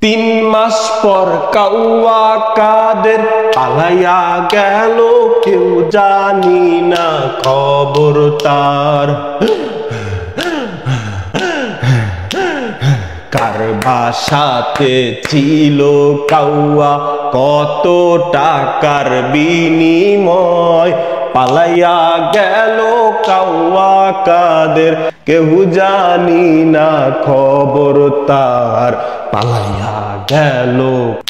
3 মাস পর কাউয়া কাদের পালাইয়া গেল, কেউ জানি না খবর তার। কার বাসাতে ছিল কাউয়া, কত টাকার বিনিময়, পালাইয়া গেল কাউয়া কাদের, কেউ জানি না খবর তার। পালাইয়া গেল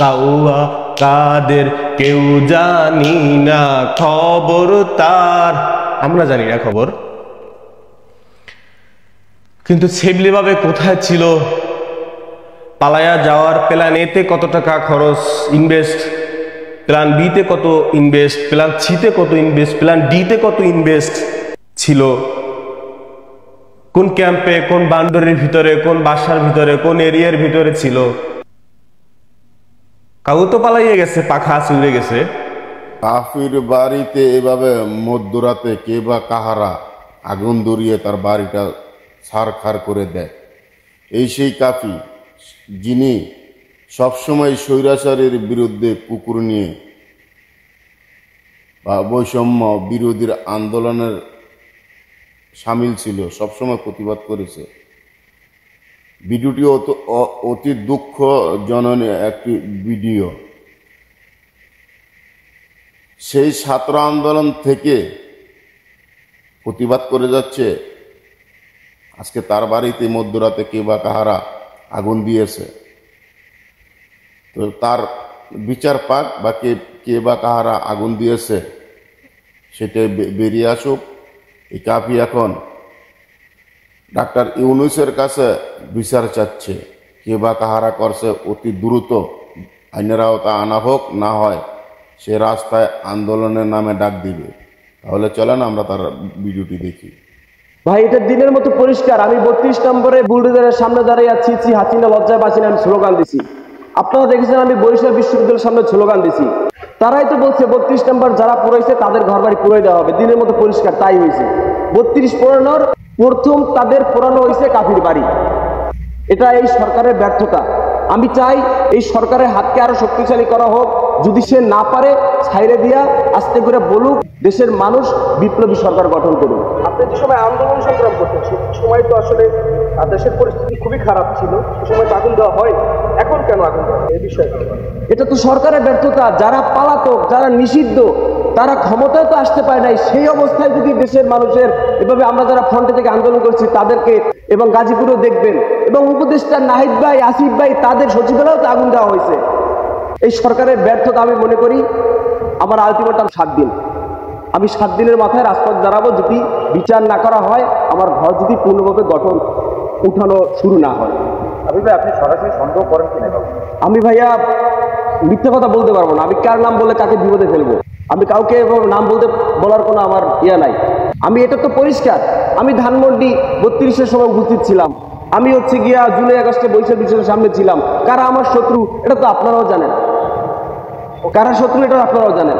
কাউয়া কাদের, কেউ জানি না খবর তার। আমরা জানি না খবর, কিন্তু ছেবলি ভাবে কোথায় ছিল? পালাইয়া যাওয়ার প্ল্যান এতে কত টাকা খরচ ইনভেস্ট, প্ল্যান বিতে কত ইনভেস্ট, প্ল্যান সিতে কত ইনভেস্ট, প্ল্যান ডিতে কত ইনভেস্ট ছিল, কোন ক্যাম্পে, কোন বান্ডারির ভিতরে, কোন বাসার ভিতরে, কোন এরিয়ার ভিতরে ছিল। কাউ তো পালাইয়ে গেছে, পাখা চুড়ে গেছে। কাফির বাড়িতে এভাবে মধ্যরাতে কে বা কাহারা আগুন ধরিয়ে তার বাড়িটা ছারখার করে দেয়। এই সেই কাফি যিনি সবসময় স্বৈরাচারের বিরুদ্ধে কুকুর নিয়ে বা বৈষম্য বিরোধীর আন্দোলনের সামিল ছিল, সবসময় প্রতিবাদ করেছে। ভিডিওটি অতি দুঃখজনক একটি ভিডিও। সেই ছাত্র আন্দোলন থেকে প্রতিবাদ করে যাচ্ছে, আজকে তার বাড়িতে মধ্যরাতে কে বা কাহারা আগুন দিয়েছে। তো তার বিচার পাক, বা কে বা কাহারা আগুন দিয়েছে সেটা বেরিয়ে আসুক। এই কাফি এখন ডাক্তার ইউনূসের কাছে বিচার চাচ্ছে, কে বা কাহারা করছে অতি দ্রুত আইনের আওতায় আনা হোক, না হয় সে রাস্তায় আন্দোলনের নামে ডাক দিবে। তাহলে চলেন আমরা তার ভিডিওটি দেখি। ভাই, এটা দিনের মতো পরিষ্কার। আমি 32 নম্বরে বুলডোজারের সামনে দাঁড়িয়ে আছি, হাসিনা লজ্জায় বাঁচিনা আমি স্লোগান দিছি। আপনারা দেখেছেন আমি বরিশাল বিশ্ববিদ্যালয়ের সামনে স্লোগান দিছি। তারাই তো বলছে 32 নম্বর যারা পুরাইছে তাদের ঘর বাড়ি পুরাই দেওয়া হবে। দিনের মতো পরিষ্কার তাই হয়েছে। 32 পোড়ানোর প্রথম তাদের পোড়ানো হয়েছে কাফির বাড়ি। এটা এই সরকারের ব্যর্থতা। আমি চাই এই সরকারের হাতকে আরো শক্তিশালী করা হোক। যদি সে না পারে ছাইরে দিয়া আস্তে করে বলুক, দেশের মানুষ বিপ্লবী সরকার গঠন করুন। আপনি যে সময় আন্দোলন সংগ্রাম করতেন সে সময় তো আসলে দেশের পরিস্থিতি খুবই খারাপ ছিল, সে সময় আগুন দেওয়া হয়, এখন কেন আগুন দেওয়া এই বিষয়ে? এটা তো সরকারের ব্যর্থতা। যারা পলাতক, যারা নিষিদ্ধ, তারা ক্ষমতায় তো আসতে পারে নাই। সেই অবস্থায় যদি দেশের মানুষের এভাবে, আমরা যারা ফ্রন্টে থেকে আন্দোলন করছি তাদেরকে, এবং গাজীপুরেও দেখবেন, এবং উপদেষ্টা নাহিদ ভাই, আসিফ ভাই, তাদের সচিবালয়েও তো আগুন দেওয়া হয়েছে। এই সরকারের ব্যর্থতা আমি মনে করি। আমার আলটিমেটাম 7 দিন। আমি 7 দিনের মাথায় রাজপথ দাঁড়াবো যদি বিচার না করা হয়, আমার ঘর যদি পূর্ণভাবে গঠন উঠানো শুরু না হয়। আমি ভাই, আপনি সরাসরি সন্দেহ করেন কিনা? আমি ভাইয়া মিথ্যা কথা বলতে পারবো না। আমি কার নাম বলে কাকে বিপদে ফেলবো? আমি কাউকে নাম বলার কোনো আমার ইয়া নাই। আমি এটা তো পরিষ্কার, আমি ধানমন্ডি 32-এর সময় উপস্থিত ছিলাম। আমি গিয়া জুলাই আগস্টে বরিশাল বিশ্ববিদ্যালয়ের সামনে ছিলাম। কারা আমার শত্রু এটা তো আপনারাও জানেন, কারা শত্রু এটা আপনারাও জানেন।